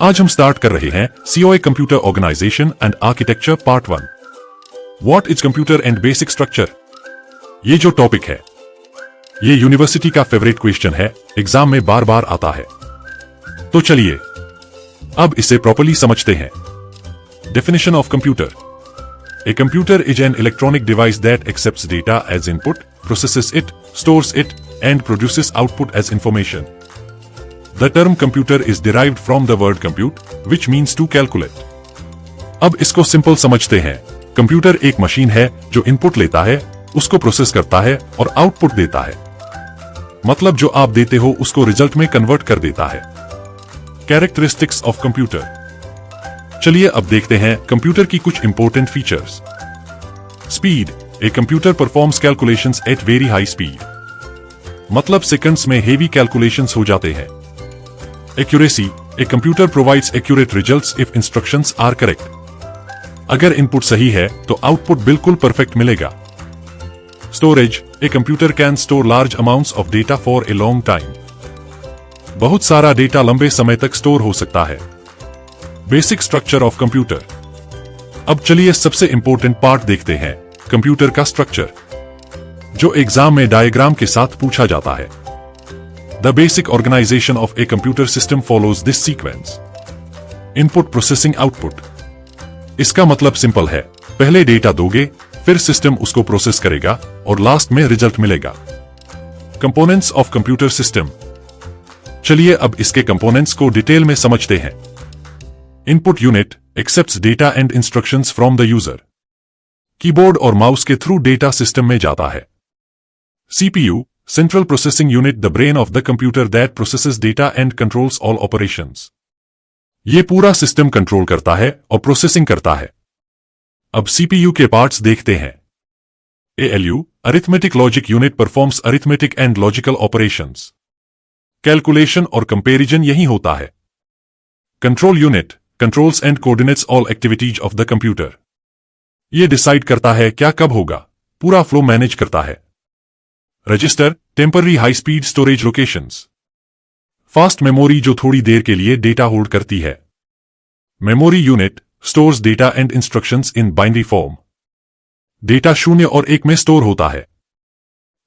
आज हम स्टार्ट कर रहे हैं COA computer organisation and architecture part 1। What is computer and basic structure. ये जो टॉपिक है ये यूनिवर्सिटी का फेवरेट क्वेश्चन है, एग्जाम में बार बार आता है। तो चलिए अब इसे प्रॉपर्ली समझते हैं। Definition of computer. A computer is an electronic device that accepts data as input, processes it, stores it, and produces output as information. The term computer is derived from the word compute, which means to calculate. अब इसको simple समझते हैं। Computer एक machine है जो input लेता है, उसको प्रोसेस करता है और आउटपुट देता है। मतलब जो आप देते हो उसको रिजल्ट में कन्वर्ट कर देता है। Characteristics of computer. चलिए अब देखते हैं कंप्यूटर की कुछ important features. Speed. A computer performs calculations at very high speed. मतलब सेकंड्स में हेवी कैलकुलेशंस हो जाते हैं। Accuracy. A computer provides accurate results if instructions are correct. अगर इनपुट सही है तो आउटपुट बिल्कुल परफेक्ट मिलेगा। Storage. A computer can store large amounts of data for a long time. बहुत सारा डेटा लंबे समय तक स्टोर हो सकता है। Basic structure of computer. अब चलिए सबसे इंपॉर्टेंट पार्ट देखते हैं, कंप्यूटर का स्ट्रक्चर, जो एग्जाम में डायग्राम के साथ पूछा जाता है। The basic organisation of a computer system follows this sequence. Input, processing, output. इसका मतलब सिंपल है, पहले डेटा दोगे, फिर सिस्टम उसको प्रोसेस करेगा और लास्ट में रिजल्ट मिलेगा। Components of computer system. चलिए अब इसके कंपोनेंट्स को डिटेल में समझते हैं। Input unit accepts data and instructions from the user. Keyboard और माउस के थ्रू डेटा सिस्टम में जाता है। CPU central processing unit, the brain of the computer that processes data and controls all operations. ये पूरा सिस्टम कंट्रोल करता है और प्रोसेसिंग करता है। अब CPU के पार्ट्स देखते हैं। ALU arithmetic logic unit performs arithmetic and logical operations. Calculation और कंपैरिजन यही होता है। Control unit controls and coordinates all activities of the computer. ये डिसाइड करता है क्या कब होगा, पूरा फ्लो मैनेज करता है। Register temporary high speed storage locations. Fast memory जो थोड़ी देर के लिए डेटा होल्ड करती है। Memory unit stores data and instructions in binary form. Data 0 और 1 में स्टोर होता है।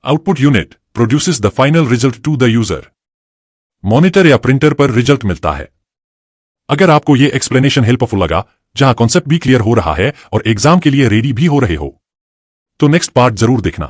Output unit produces the final result to the user. Monitor या प्रिंटर पर रिजल्ट मिलता है। अगर आपको ये एक्सप्लेनेशन हेल्पफुल लगा, जहां कॉन्सेप्ट भी क्लियर हो रहा है और एग्जाम के लिए रेडी भी हो रहे हो, तो नेक्स्ट पार्ट जरूर देखना।